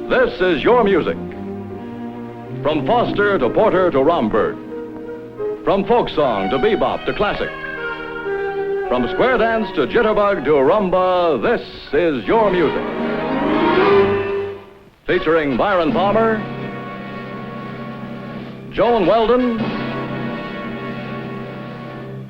This is your music. From Foster to Porter to Romberg. From folk song to bebop to classic. From square dance to jitterbug to rumba, this is your music. Featuring Byron Palmer, Joan Weldon,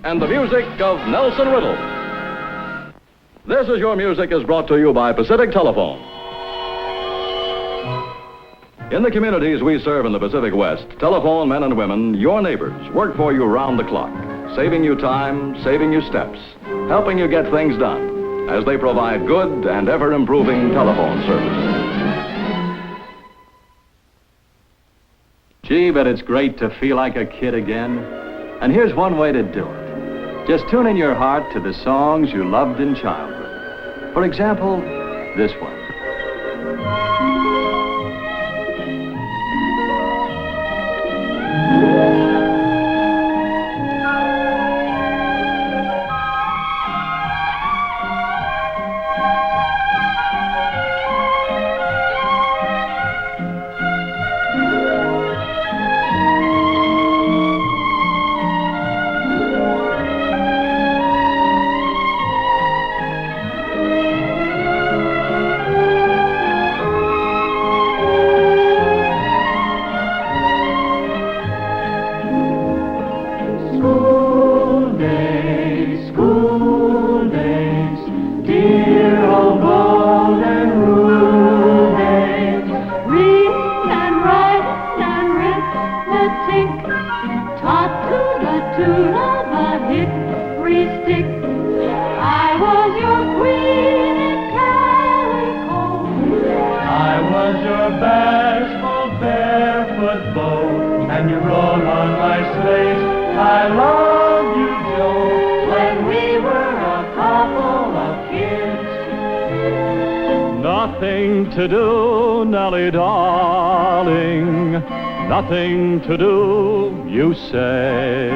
and the music of Nelson Riddle. This is Your Music is brought to you by Pacific Telephone. In the communities we serve in the Pacific West, telephone men and women, your neighbors, work for you round the clock, saving you time, saving you steps, helping you get things done, as they provide good and ever-improving telephone service. Gee, but it's great to feel like a kid again. And here's one way to do it. Just tune in your heart to the songs you loved in childhood. For example, this one. Nothing to do, Nellie darling, nothing to do, you say.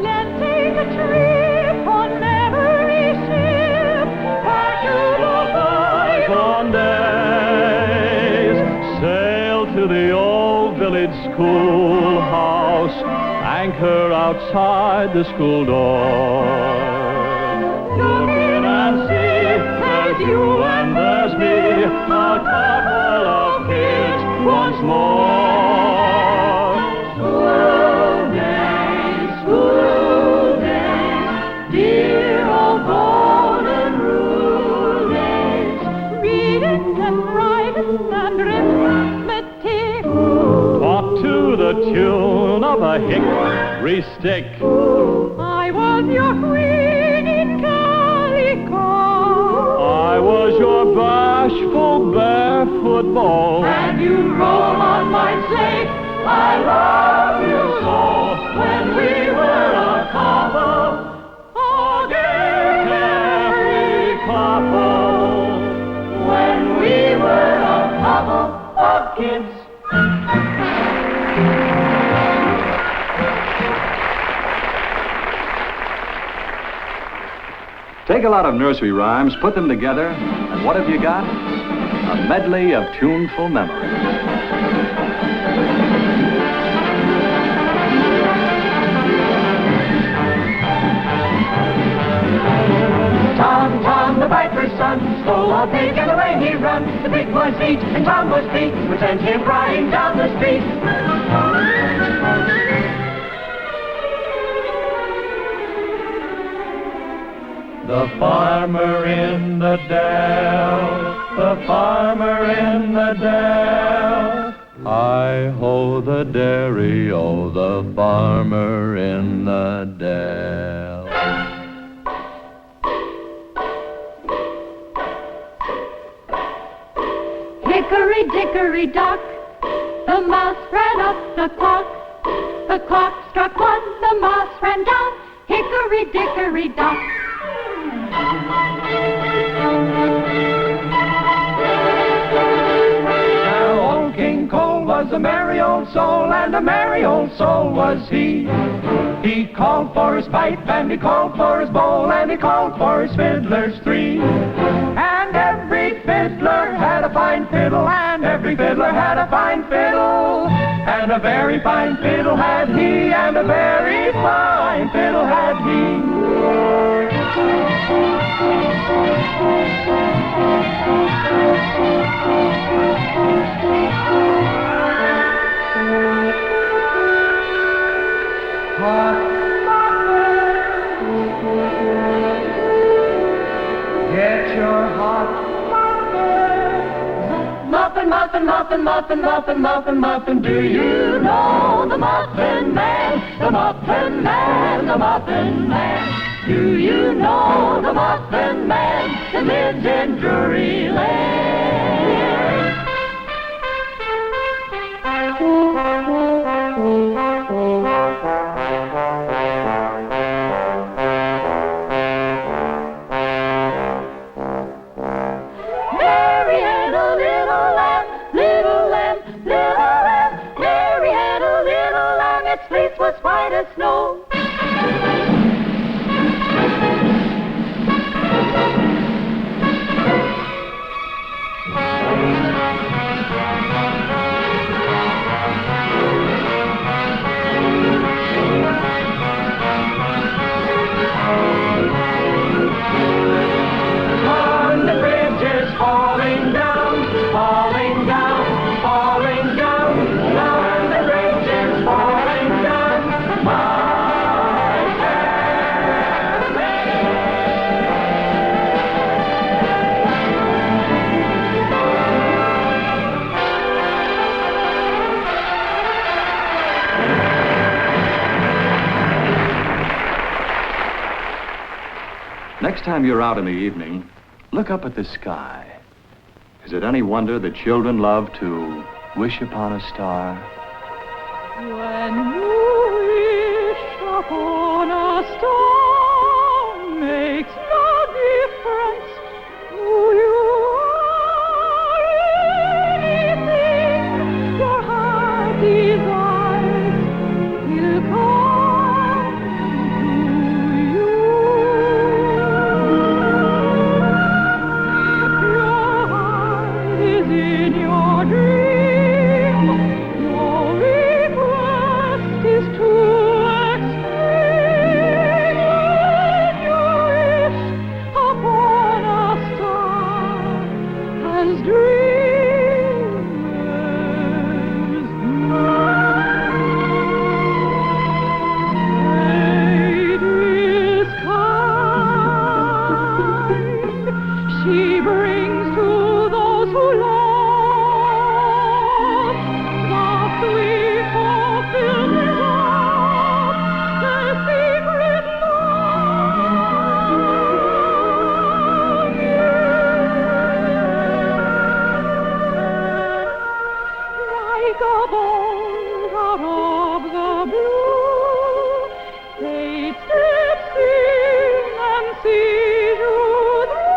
Let's take a trip on memory ship, back to the bygone days. Sail to the old village schoolhouse, anchor outside the school door. Look in and see, there's you and there's me, a couple of kids once more. School days, dear old golden rule days. Reading and writing and arithmetic, Taught to the tune of a hickory stick. I was your queen in calico. I was your bashful barefoot beau. And you roll on my sleigh. I love you so. When we were a couple, a gay couple. When we were a couple of kids. Take a lot of nursery rhymes, put them together, and what have you got? A medley of tuneful memories. Tom, Tom, the viper's son, stole a pig and away he run. The pig was beat and Tom was beat, which sent him crying down the street. The farmer in the dell, the farmer in the dell. Hi-ho the dairy-o, the farmer in the dell. Hickory-dickory-dock, the mouse ran up the clock. The clock struck one, the mouse ran down. Hickory-dickory-dock. Now old King Cole was a merry old soul, and a merry old soul was he. He called for his pipe, and he called for his bowl, and he called for his fiddlers three. And every fiddler had a fine fiddle, and every fiddler had a fine fiddle. And a very fine fiddle had he, and a very fine fiddle had he. Get your hot muffin. Muffin, muffin, muffin, muffin, muffin, muffin. Do you know the Muffin Man? The Muffin Man, the Muffin Man. Do you know the Muffin Man that lives in Drury Lane? Mary had a little lamb, little lamb, little lamb. Mary had a little lamb, its fleece was white as snow. On the bridge is falling down, falling down, falling down. On the bridge is falling down, my Next time you're out in the evening, look up at the sky. Is it any wonder that children love to wish upon a star? When you wish upon a star, makes no difference who you are. Anything your heart desires will come to you. If your heart is in your dream, your request is too extreme. When you wish upon a star, as dreamers do. Fate is kind. She brings to those who love softly fulfilled love, their secret longing. Like a bolt out of the blue, fate steps in and sees you through.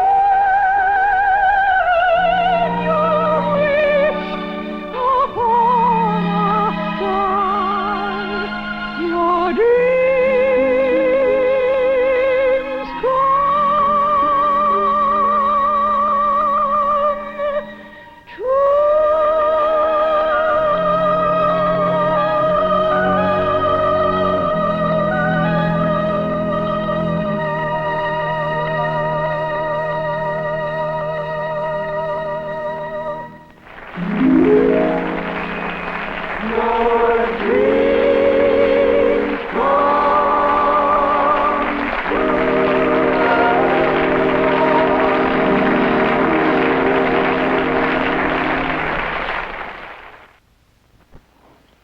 You wish upon a star, your dreams come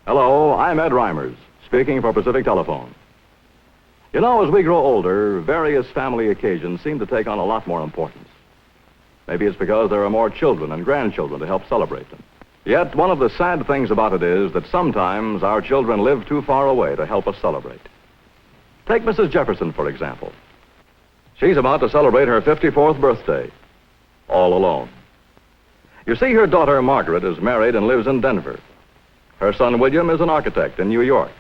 Hello, I'm Ed Reimers, speaking for Pacific Telephone. You know, as we grow older, various family occasions seem to take on a lot more importance. Maybe it's because there are more children and grandchildren to help celebrate them. Yet, one of the sad things about it is that sometimes our children live too far away to help us celebrate. Take Mrs. Jefferson, for example. She's about to celebrate her 54th birthday, all alone. You see, her daughter, Margaret, is married and lives in Denver. Her son, William, is an architect in New York.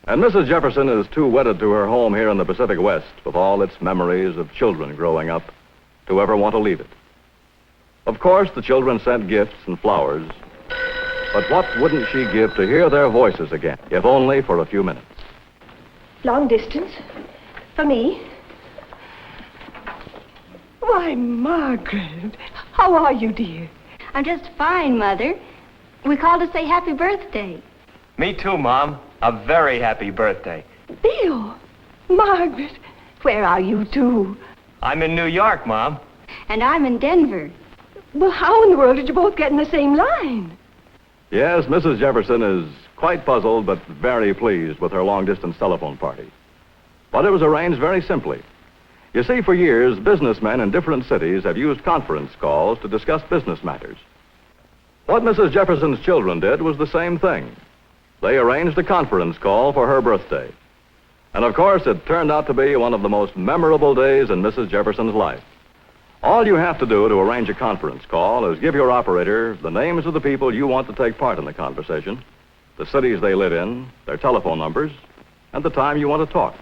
And Mrs. Jefferson is too wedded to her home here in the Pacific West, with all its memories of children growing up, to ever want to leave it. Of course, the children sent gifts and flowers, but what wouldn't she give to hear their voices again, if only for a few minutes? Long distance? For me? Why, Margaret, how are you, dear? I'm just fine, Mother. We called to say happy birthday. Me too, Mom. A very happy birthday. Bill, Margaret, where are you two? I'm in New York, Mom. And I'm in Denver. Well, how in the world did you both get in the same line? Yes, Mrs. Jefferson is quite puzzled, but very pleased with her long-distance telephone party. But it was arranged very simply. You see, for years, businessmen in different cities have used conference calls to discuss business matters. What Mrs. Jefferson's children did was the same thing. They arranged a conference call for her birthday. And of course, it turned out to be one of the most memorable days in Mrs. Jefferson's life. All you have to do to arrange a conference call is give your operator the names of the people you want to take part in the conversation, the cities they live in, their telephone numbers, and the time you want to talk.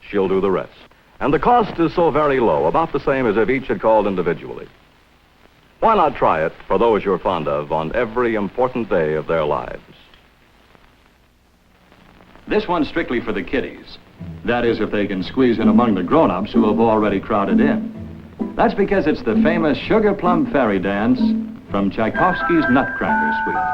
She'll do the rest. And the cost is so very low, about the same as if each had called individually. Why not try it for those you're fond of on every important day of their lives? This one's strictly for the kiddies. That is, if they can squeeze in among the grown-ups who have already crowded in. That's because it's the famous Sugar Plum Fairy Dance from Tchaikovsky's Nutcracker Suite.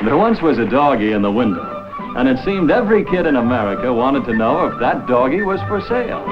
There once was a doggy in the window, and it seemed every kid in America wanted to know if that doggy was for sale.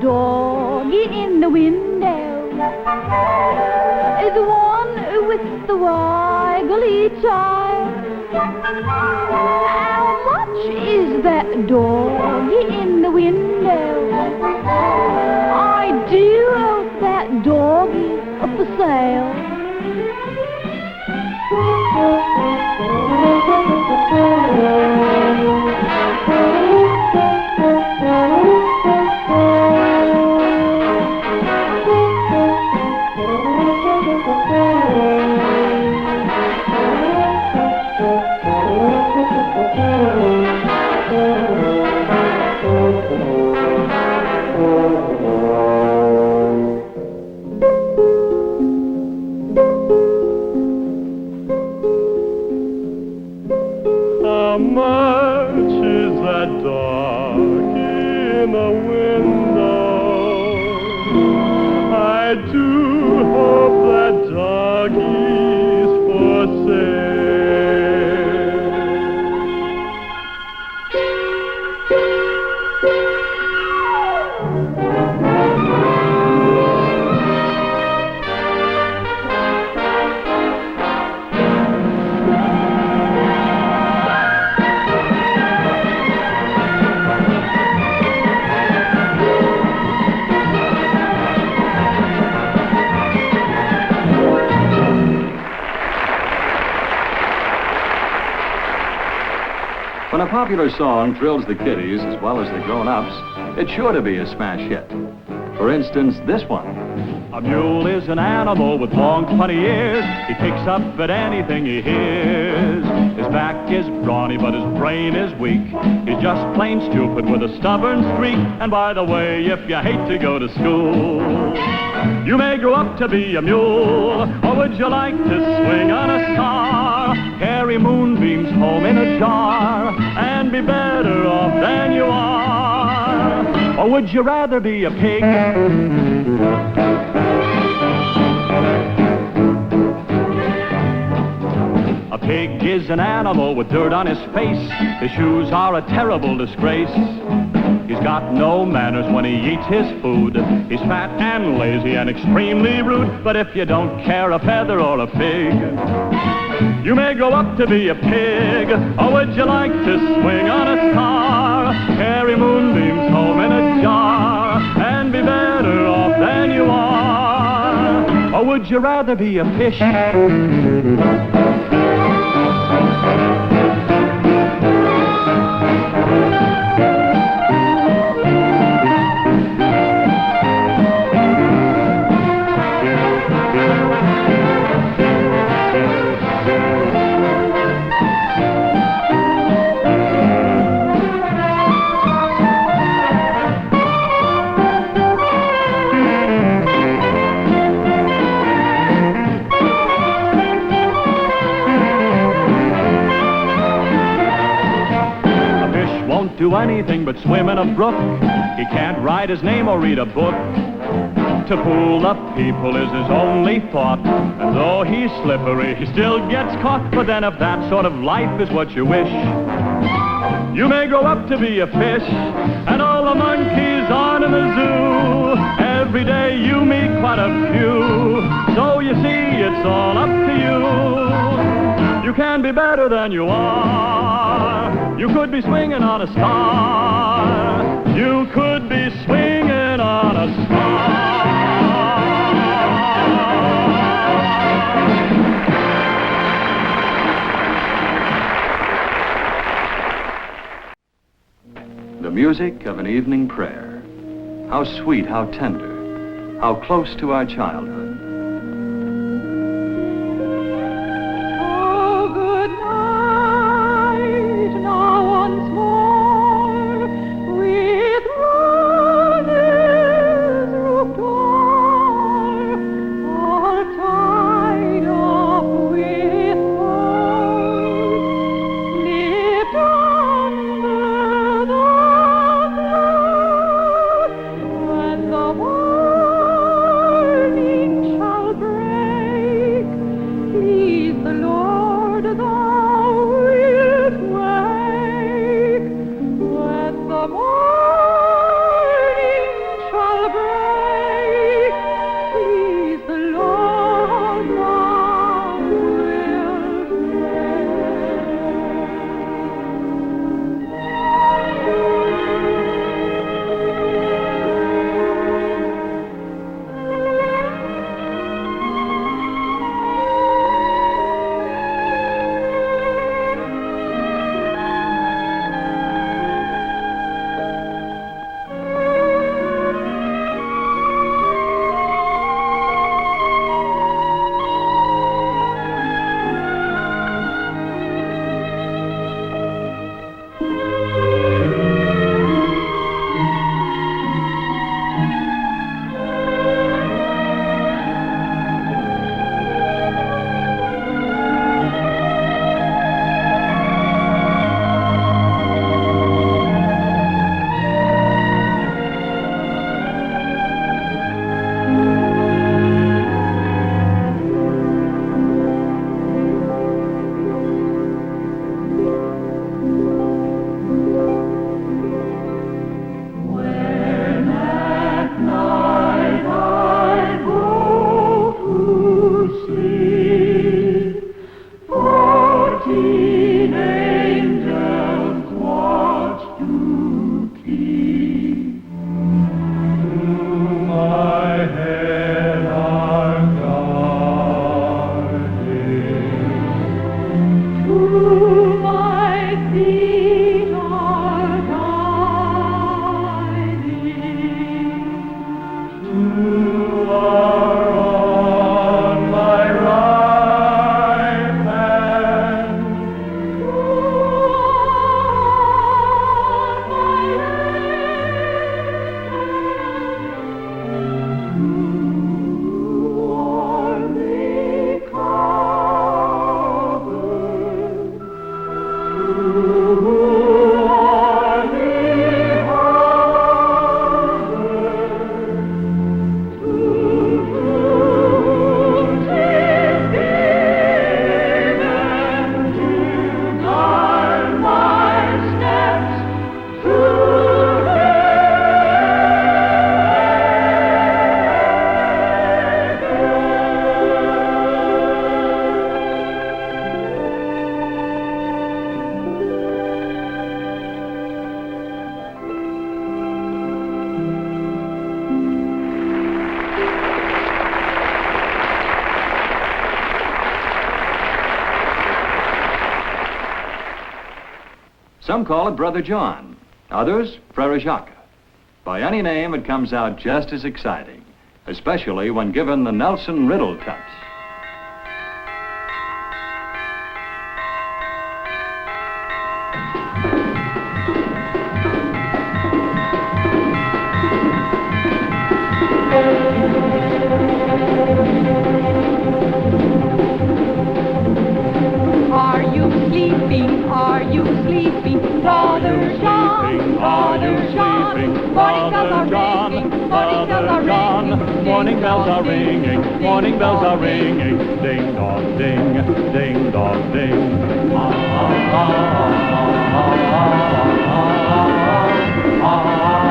Doggy in the window, the one with the wiggly tail. How much is that doggy in the window? I do hope that doggy for sale. doggies for sale. When a popular song thrills the kiddies as well as the grown-ups, it's sure to be a smash hit. For instance, this one. A mule is an animal with long, funny ears. He picks up at anything he hears. His back is brawny, but his brain is weak. He's just plain stupid with a stubborn streak. And by the way, if you hate to go to school, you may grow up to be a mule. Or would you like to swing on a star, carry moonbeams home in a jar, and be better off than you are? Or would you rather be a pig? A pig is an animal with dirt on his face. His shoes are a terrible disgrace. He's got no manners when he eats his food. He's fat and lazy and extremely rude. But if you don't care a feather or a fig, you may grow up to be a pig. Or would you like to swing on a star, carry moonbeams home in a jar, and be better off than you are? Or would you rather be a fish? Do anything but swim in a brook. He can't write his name or read a book. To fool the people is his only thought. And though he's slippery, he still gets caught. But then if that sort of life is what you wish, you may grow up to be a fish. And all the monkeys on in the zoo, every day you meet quite a few. So you see, it's all up to you. You can be better than you are. You could be swinging on a star. You could be swinging on a star. The music of an evening prayer. How sweet, how tender, how close to our childhood. Oh, good night, now once more, with roses roofed o'er, all tied up with bows, lift under the cloud, when the morning Some call it Brother John, others Frere Jacques. By any name, it comes out just as exciting, especially when given the Nelson riddle touch. Are you sleeping? Are you sleeping? Father John, Father John. Morning bells are ringing, morning bells are ringing. Morning bells are ringing, morning bells are ringing. Ding dong ding, ding dong ding. Ah, ah, ah, ah, ah, ah, ah, ah, ah.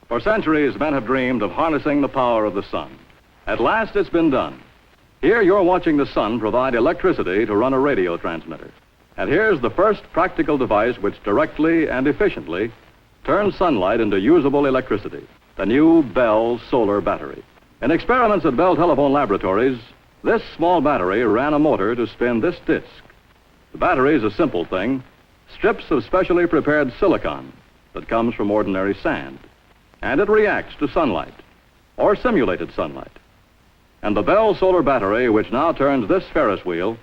For centuries, men have dreamed of harnessing the power of the sun. At last, it's been done. Here, you're watching the sun provide electricity to run a radio transmitter. And here's the first practical device which directly and efficiently turns sunlight into usable electricity, the new Bell solar battery. In experiments at Bell Telephone Laboratories, this small battery ran a motor to spin this disc. The battery is a simple thing, strips of specially prepared silicon that comes from ordinary sand. And it reacts to sunlight, or simulated sunlight. And the Bell solar battery, which now turns this Ferris wheel,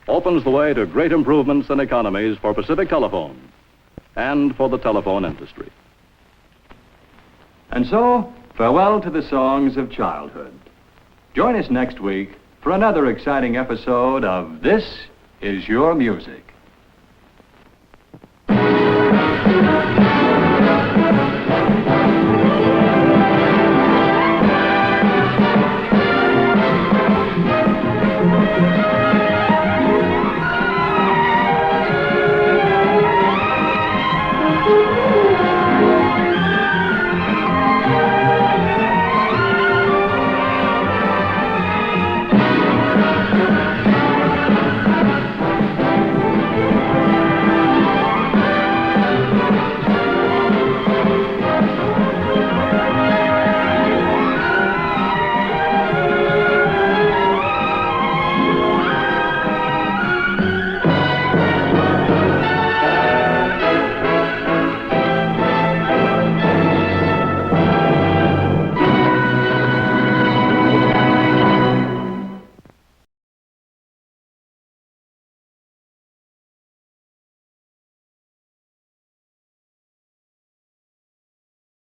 opens the way to great improvements and economies for Pacific Telephone and for the telephone industry. And so, farewell to the songs of childhood. Join us next week for another exciting episode of This Is Your Music.